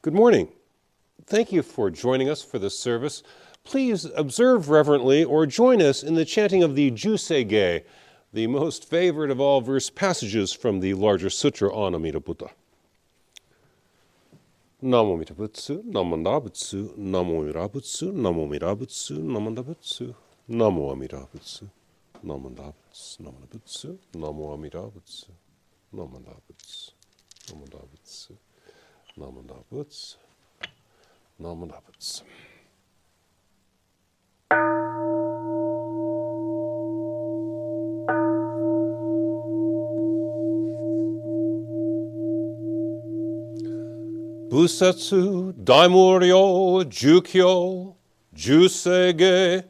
Good morning. Thank you for joining us for this service. Please observe reverently or join us in the chanting of the Juseige, the most favorite of all verse passages from the larger Sutra on Amida Buddha. Namo Amida Butsu, Namo Amida Butsu, Namo Amida Butsu, Namo Amida Butsu, Namo Amida Butsu, Namo Amida Butsu, Namo Amida Butsu, Namo Amida Butsu, Namo Amida Butsu, Namo Amida Butsu, Namo Amida Butsu, Namo Amida Butsu. Busetsu, Daimuryo, Jukyo, Juseige,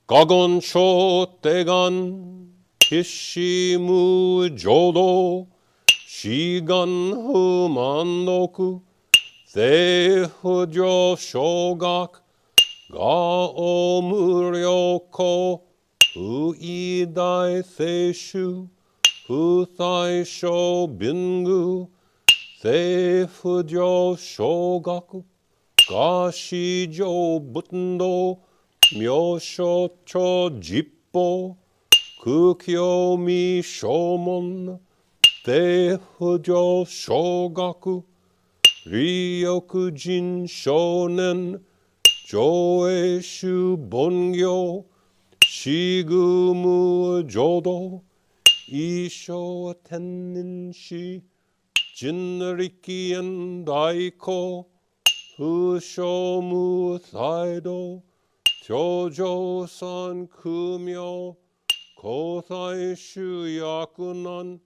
Gagoncho, Tegan, Kishimu, Jodo, Shigan, Humandoku, Tehujo, Shogak, Gao, Muryoko, Uidai, Seishu, Huthai, Sho, Bingu, Seifujo shogaku, gashijo butendo, myosho cho jippo, kukyo mi shomon, seifujo shogaku, ryoku jin shonen, joeshu bongyo, shigumu jodo, isho tenin shi, Jinriki and Daiko, Hushomu Saido, Chojo San Kumyo, Kothai Shu Yakunan,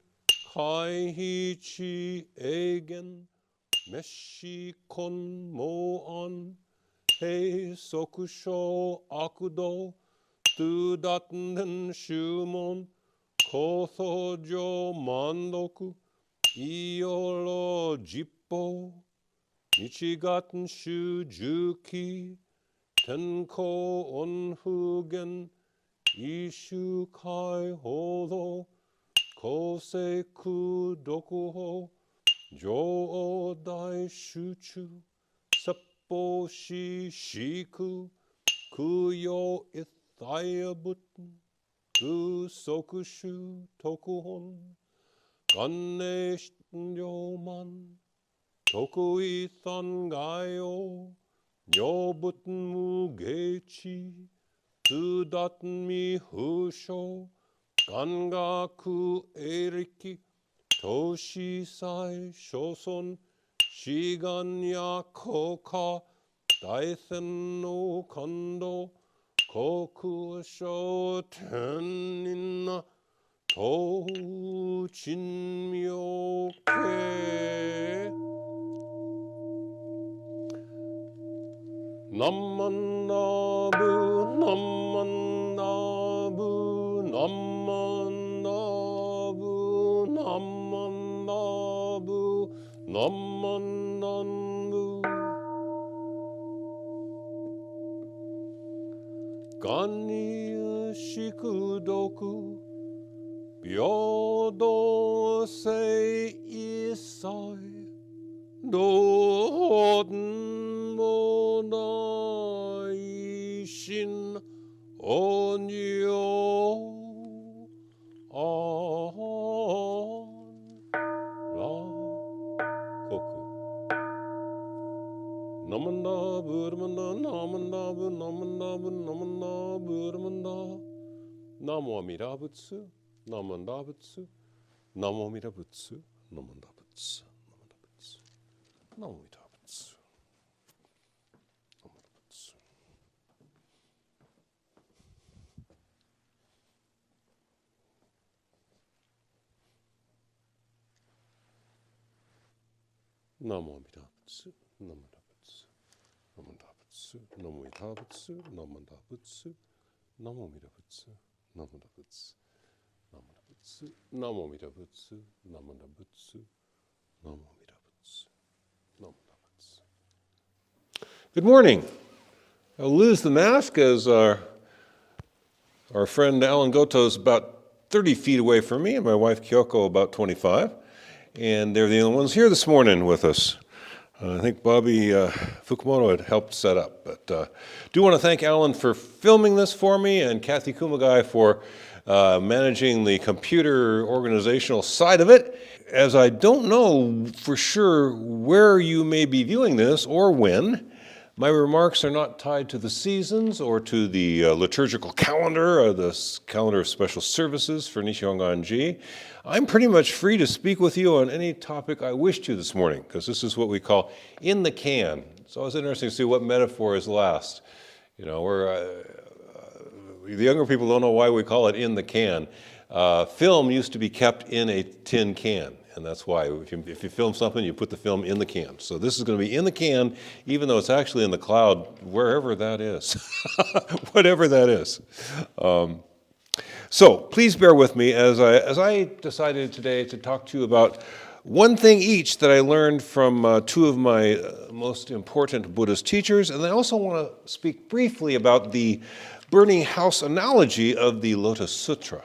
Kaihichi Eigen, Meshi Kon Moan, Hei Sokusho Akudo, Tudaten Shumon, Kothojo Mandoku, Iolo Jippo, Nichigaten Shujuki, Tenko Onfugen, Ishu Kai Hodo, Koseku Dokuho, Jo Dai Shuchu, Seppo Shi Shiku, Kuyo Ithayabuten, Gu Sokushu Tokuhon, Ganne Yoman, Tokui Sangayo, Nyobuten Mugechi, Tudaten Mi Husho, Gangaku Eriki, Toshi Sai Shoson, Shiganya Koka, Daisen no Kondo, Koku Sho Tenina, To Chinmyoke Namandabu, Namandabu, Namandabu, Namandabu, Namandabu. Gani Shikudoku Byodo sei isai, doden bodai shin onyo on la koku. Namanda burmanda, namanda bu, namanda bu, namanda burmanda. Namo Amida Butsu. Namo Amida Butsu, Namo Amida Butsu, Namo Amida Butsu, Namo Amida Butsu, Namo Amida Butsu. Namo Amida Butsu, Namo Amida Butsu, Namo Amida Butsu, Namo Amida Butsu, Namo Amida Butsu, Namo Amida Butsu, Namo Amida Butsu. Namo Amida Butsu, Namo Amida Butsu, Namo Amida Butsu, Namo Amida Butsu. Good morning. I'll lose the mask as our friend Alan Goto is about 30 feet away from me and my wife Kyoko about 25. And they're the only ones here this morning with us. I think Bobby Fukumoto had helped set up. But do want to thank Alan for filming this for me and Kathy Kumagai for managing the computer organizational side of it. As I don't know for sure where you may be viewing this or when, my remarks are not tied to the seasons or to the liturgical calendar or the calendar of special services for Nishihonganji. I'm pretty much free to speak with you on any topic I wish to this morning, because this is what we call in the can. It's always interesting to see what metaphor is last. You know, the younger people don't know why we call it in the can. Film used to be kept in a tin can. And that's why if you film something, you put the film in the can. So this is going to be in the can, even though it's actually in the cloud, wherever that is, whatever that is. So please bear with me as I decided today to talk to you about one thing each that I learned from two of my most important Buddhist teachers. And I also want to speak briefly about the burning house analogy of the Lotus Sutra.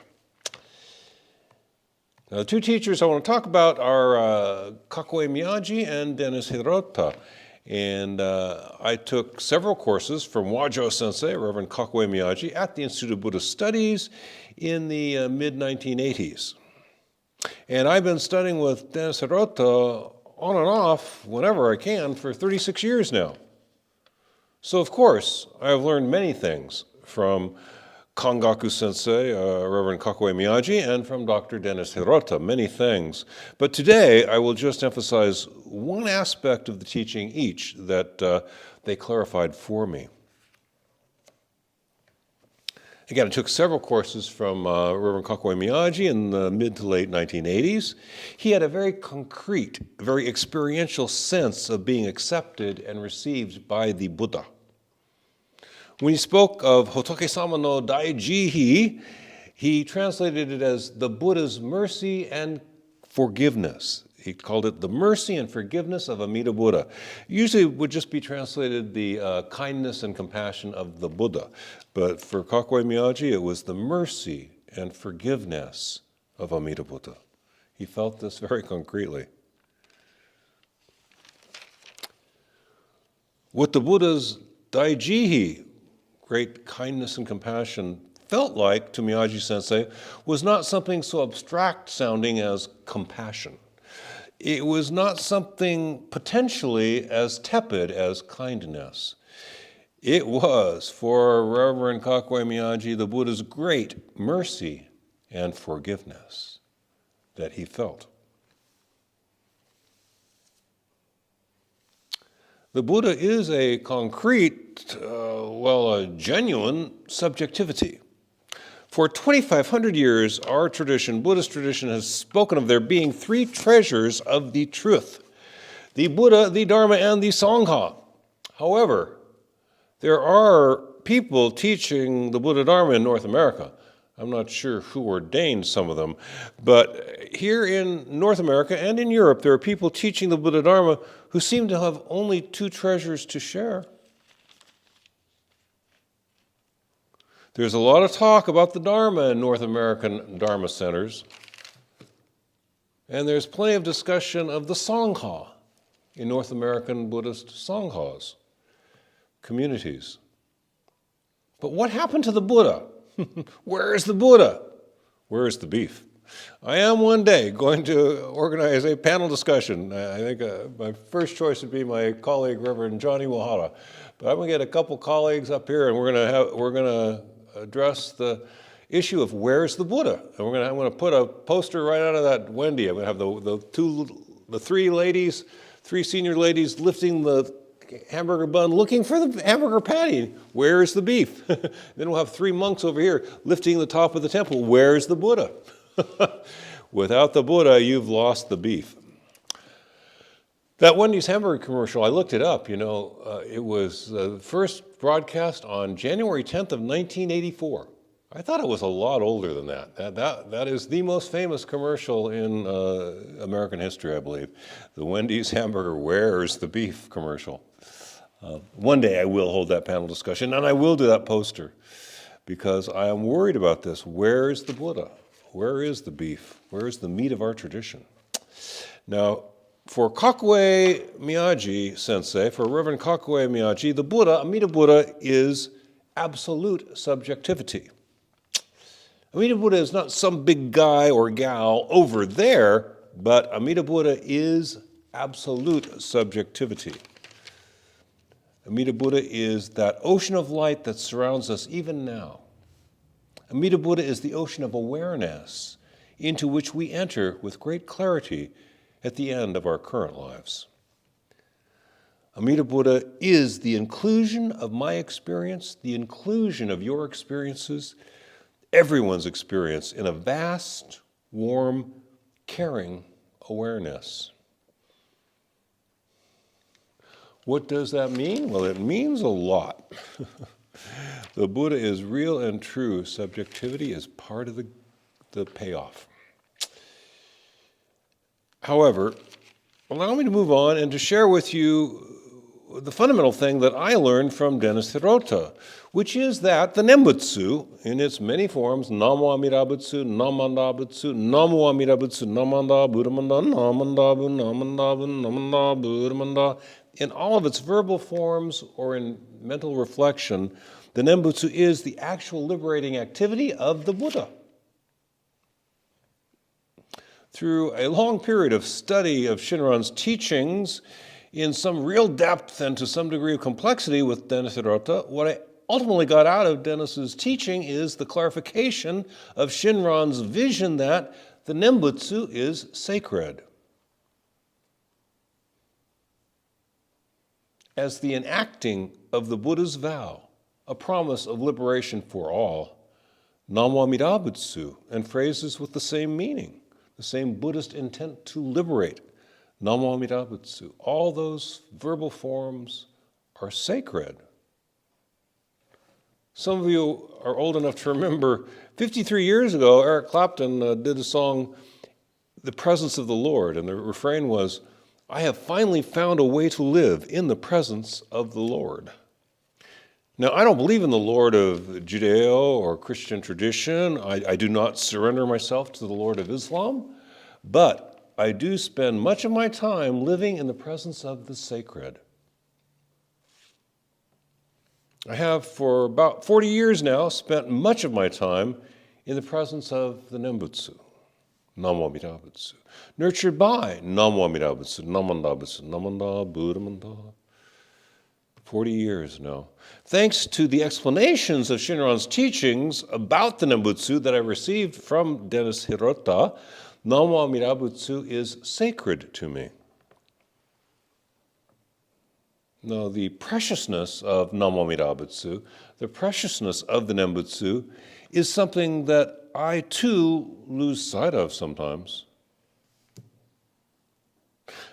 Now, the two teachers I want to talk about are Kakue Miyaji and Dennis Hirota. And I took several courses from Wajo Sensei, Reverend Kakue Miyaji, at the Institute of Buddhist Studies in the mid-1980s. And I've been studying with Dennis Hirota on and off whenever I can for 36 years now. So, of course, I've learned many things from Kangaku Sensei, Reverend Kakue Miyaji, and from Dr. Dennis Hirota, many things. But today, I will just emphasize one aspect of the teaching each that they clarified for me. Again, I took several courses from Reverend Kakue Miyaji in the mid to late 1980s. He had a very concrete, very experiential sense of being accepted and received by the Buddha. When he spoke of Hotoke-sama no Daijihi, he translated it as the Buddha's mercy and forgiveness. He called it the mercy and forgiveness of Amida Buddha. Usually it would just be translated the kindness and compassion of the Buddha. But for Kakue Miyaji, it was the mercy and forgiveness of Amida Buddha. He felt this very concretely. What the Buddha's Daijihi, great kindness and compassion, felt like to Miyaji Sensei was not something so abstract sounding as compassion. It was not something potentially as tepid as kindness. It was, for Reverend Kakue Miyaji, the Buddha's great mercy and forgiveness that he felt. The Buddha is a concrete, a genuine subjectivity. For 2,500 years, our tradition, Buddhist tradition, has spoken of there being three treasures of the truth: the Buddha, the Dharma, and the Sangha. However, there are people teaching the Buddha Dharma in North America. I'm not sure who ordained some of them, but here in North America and in Europe, there are people teaching the Buddha Dharma who seem to have only two treasures to share. There's a lot of talk about the Dharma in North American Dharma centers, and there's plenty of discussion of the Sangha in North American Buddhist Sanghas, communities. But what happened to the Buddha? Where is the Buddha? Where is the beef? I am one day going to organize a panel discussion. I think my first choice would be my colleague, Reverend Johnny Wahara. But I'm going to get a couple colleagues up here, and we're going to address the issue of where's the Buddha. And I'm going to put a poster right out of that Wendy. I'm going to have the three senior ladies lifting the hamburger bun, looking for the hamburger patty. Where's the beef? Then we'll have three monks over here lifting the top of the temple. Where's the Buddha? Without the Buddha, you've lost the beef. That Wendy's hamburger commercial, I looked it up. It was first broadcast on January 10th of 1984. I thought it was a lot older than that. That is the most famous commercial in American history, I believe. The Wendy's hamburger, where's the beef commercial. One day I will hold that panel discussion, and I will do that poster, because I am worried about this. Where is the Buddha? Where is the beef? Where is the meat of our tradition? Now, For Kakue Miyaji sensei, for Reverend Kakue Miyaji, the Buddha, Amida Buddha, is absolute subjectivity. Amida Buddha is not some big guy or gal over there, but Amida Buddha is absolute subjectivity. Amida Buddha is that ocean of light that surrounds us even now. Amida Buddha is the ocean of awareness into which we enter with great clarity at the end of our current lives. Amida Buddha is the inclusion of my experience, the inclusion of your experiences, everyone's experience in a vast, warm, caring awareness. What does that mean? Well, it means a lot. The Buddha is real and true. Subjectivity is part of the payoff. However, allow me to move on and to share with you the fundamental thing that I learned from Dennis Hirota, which is that the Nembutsu, in its many forms, Namo Amida Butsu, Namanda Butsu, Namo Amida Butsu, Namanda Buddhamanda, Namanda Bu, Namanda Bu, Namanda Buddhamanda, in all of its verbal forms or in mental reflection, the Nembutsu is the actual liberating activity of the Buddha. Through a long period of study of Shinran's teachings in some real depth and to some degree of complexity with Dennis Hirota, what I ultimately got out of Dennis's teaching is the clarification of Shinran's vision that the Nembutsu is sacred. As the enacting of the Buddha's vow, a promise of liberation for all, Namo Amida Butsu, and phrases with the same meaning, the same Buddhist intent to liberate, Namo Amida Butsu. All those verbal forms are sacred. Some of you are old enough to remember 53 years ago, Eric Clapton did a song, The Presence of the Lord, and the refrain was, I have finally found a way to live in the presence of the Lord. Now, I don't believe in the Lord of Judeo or Christian tradition. I do not surrender myself to the Lord of Islam, but I do spend much of my time living in the presence of the sacred. I have, for about 40 years now, spent much of my time in the presence of the Nembutsu, Namo Amida Butsu, nurtured by Namo Amida Butsu, Namanda Butsu, Namanda Buddhamanda. 40 years now. Thanks to the explanations of Shinran's teachings about the Nembutsu that I received from Dennis Hirota, Namo Amida Butsu is sacred to me. Now, the preciousness of Namo Amida Butsu, the preciousness of the Nembutsu, is something that I too lose sight of sometimes.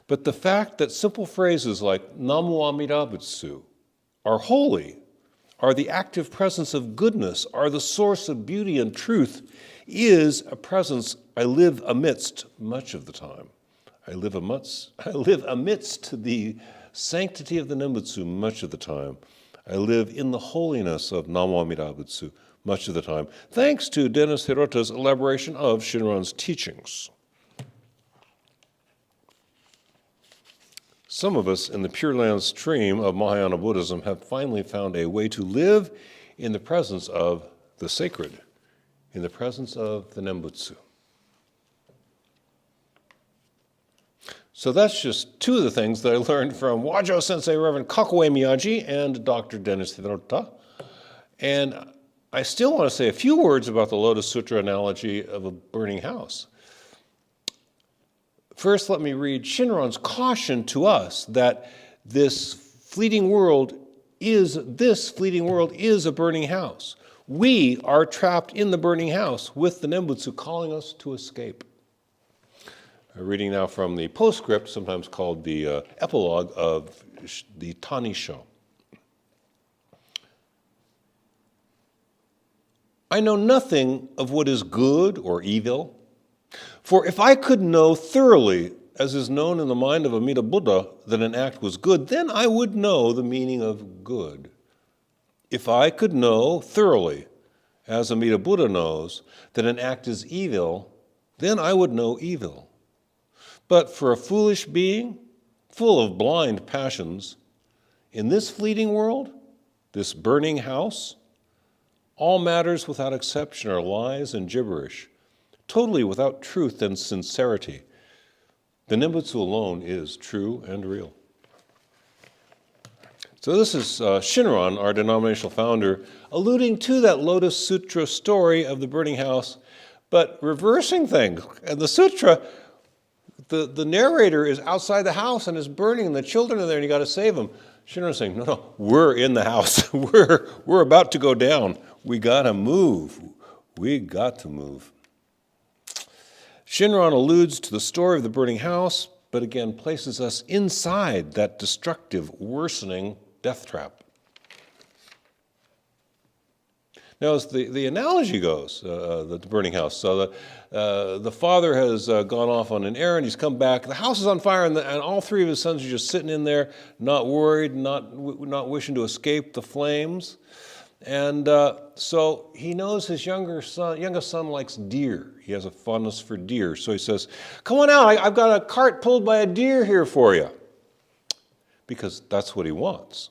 But the fact that simple phrases like Namo Amida Butsu are holy, are the active presence of goodness, are the source of beauty and truth, is a presence I live amidst much of the time. I live amidst the sanctity of the Nembutsu much of the time. I live in the holiness of Namo Amida Butsu much of the time, thanks to Dennis Hirota's elaboration of Shinran's teachings. Some of us in the Pure Land stream of Mahayana Buddhism have finally found a way to live in the presence of the sacred, in the presence of the Nembutsu. So that's just two of the things that I learned from Wajo Sensei Reverend Kakue Miyaji and Dr. Dennis Hirota. And I still want to say a few words about the Lotus Sutra analogy of a burning house. First, let me read Shinran's caution to us that this fleeting world is a burning house. We are trapped in the burning house with the Nembutsu calling us to escape. I'm reading now from the postscript, sometimes called the epilogue of the Tanisho. I know nothing of what is good or evil. For if I could know thoroughly, as is known in the mind of Amida Buddha, that an act was good, then I would know the meaning of good. If I could know thoroughly, as Amida Buddha knows, that an act is evil, then I would know evil. But for a foolish being, full of blind passions, in this fleeting world, this burning house, all matters without exception are lies and gibberish, totally without truth and sincerity. The Nimbutsu alone is true and real. So this is Shinran, our denominational founder, alluding to that Lotus Sutra story of the burning house, but reversing things. And the sutra, the narrator is outside the house and is burning, and the children are there, and you got to save them. Shinran's saying, no, we're in the house. we're about to go down. We got to move. We got to move. Shinran alludes to the story of the burning house, but again places us inside that destructive, worsening death trap. Now, as the analogy goes, the burning house, so the father has gone off on an errand, he's come back, the house is on fire, and all three of his sons are just sitting in there, not worried, not wishing to escape the flames. And so he knows his youngest son likes deer. He has a fondness for deer. So he says, come on out, I've got a cart pulled by a deer here for you. Because that's what he wants.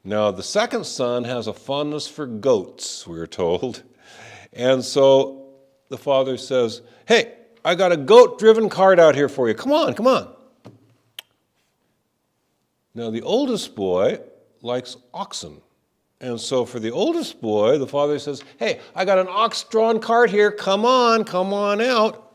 Now, the second son has a fondness for goats, we're told. And so the father says, hey, I got a goat-driven cart out here for you. Come on, come on. Now, the oldest boy likes oxen. And so for the oldest boy, the father says, hey, I got an ox-drawn cart here. Come on out.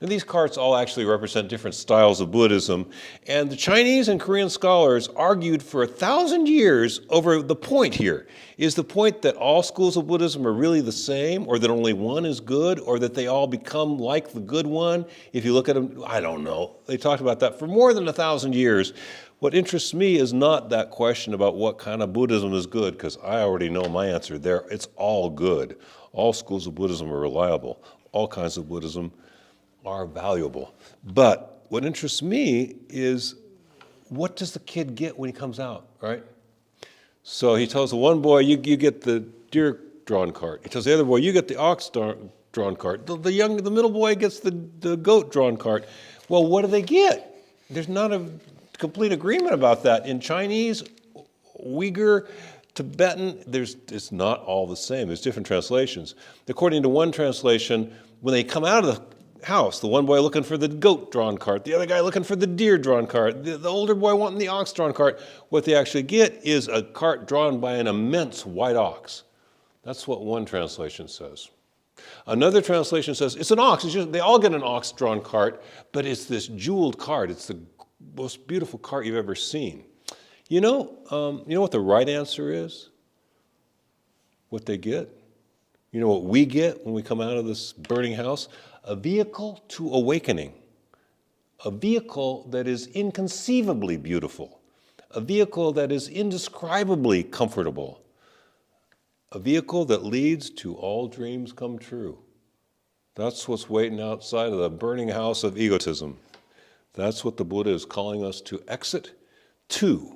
Now, these carts all actually represent different styles of Buddhism. And the Chinese and Korean scholars argued for 1,000 years over the point here. Is the point that all schools of Buddhism are really the same, or that only one is good, or that they all become like the good one? If you look at them, I don't know. They talked about that for more than 1,000 years. What interests me is not that question about what kind of Buddhism is good, because I already know my answer there. It's all good. All schools of Buddhism are reliable. All kinds of Buddhism are valuable. But what interests me is, what does the kid get when he comes out, right? So he tells the one boy, you get the deer-drawn cart. He tells the other boy, you get the ox-drawn cart. The middle boy gets the goat-drawn cart. Well, what do they get? There's not a complete agreement about that. In Chinese, Uyghur, Tibetan, it's not all the same. There's different translations. According to one translation, when they come out of the house, the one boy looking for the goat-drawn cart, the other guy looking for the deer-drawn cart, the older boy wanting the ox-drawn cart, what they actually get is a cart drawn by an immense white ox. That's what one translation says. Another translation says it's an ox. They all get an ox-drawn cart, but it's this jeweled cart. It's the most beautiful cart you've ever seen. You know what the right answer is? What they get? You know what we get when we come out of this burning house? A vehicle to awakening. A vehicle that is inconceivably beautiful. A vehicle that is indescribably comfortable. A vehicle that leads to all dreams come true. That's what's waiting outside of the burning house of egotism. That's what the Buddha is calling us to exit to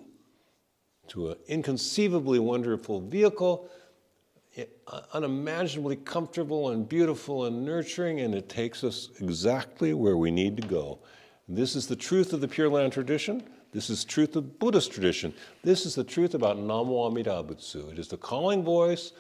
an inconceivably wonderful vehicle, unimaginably comfortable and beautiful and nurturing, and it takes us exactly where we need to go. And this is the truth of the Pure Land tradition. This is truth of Buddhist tradition. This is the truth about Namo Amida Butsu. It is the calling voice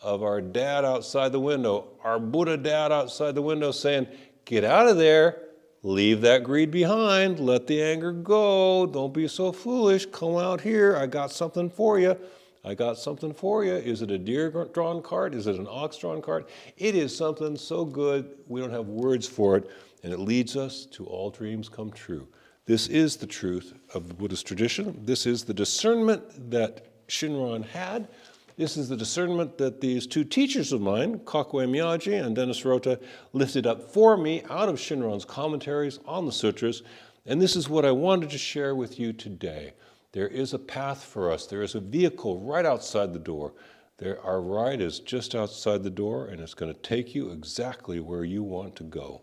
of our dad outside the window, our Buddha dad outside the window saying, get out of there. Leave that greed behind. Let the anger go. Don't be so foolish. Come out here. I got something for you. I got something for you. Is it a deer-drawn cart? Is it an ox-drawn cart? It is something so good we don't have words for it, and it leads us to all dreams come true. This is the truth of the Buddhist tradition. This is the discernment that Shinran had. This is the discernment that these two teachers of mine, Kakwe Miyaji and Dennis Hirota, lifted up for me out of Shinran's commentaries on the sutras. And this is what I wanted to share with you today. There is a path for us. There is a vehicle right outside the door. Our ride is just outside the door, and it's going to take you exactly where you want to go.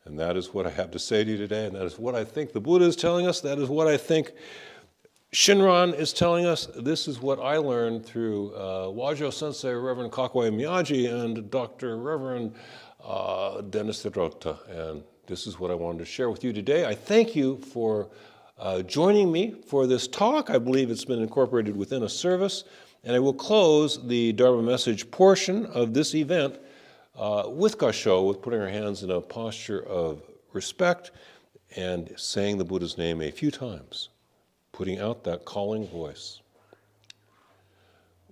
And that is what I have to say to you today, and that is what I think the Buddha is telling us. That is what I think Shinran is telling us. This is what I learned through Wajo Sensei, Reverend Kakwe Miyaji, and Dr. Reverend Dennis Hirota, and this is what I wanted to share with you today. I thank you for joining me for this talk. I believe it's been incorporated within a service, and I will close the Dharma message portion of this event with Kansho, with putting our hands in a posture of respect and saying the Buddha's name a few times, putting out that calling voice.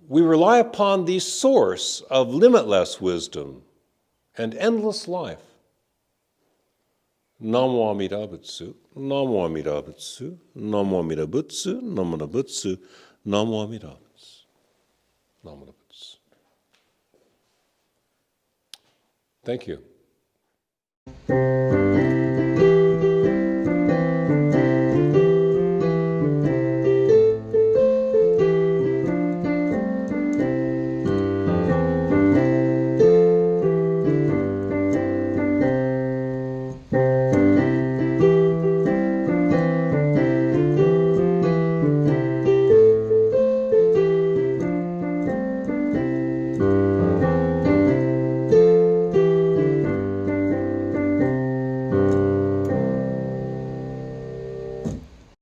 We rely upon the source of limitless wisdom and endless life. Namo Amida Butsu, Namo Amida Butsu, Namo Amida Butsu, Namo Amida Butsu, Namo Amida Butsu, Namo Amida Butsu. Thank you.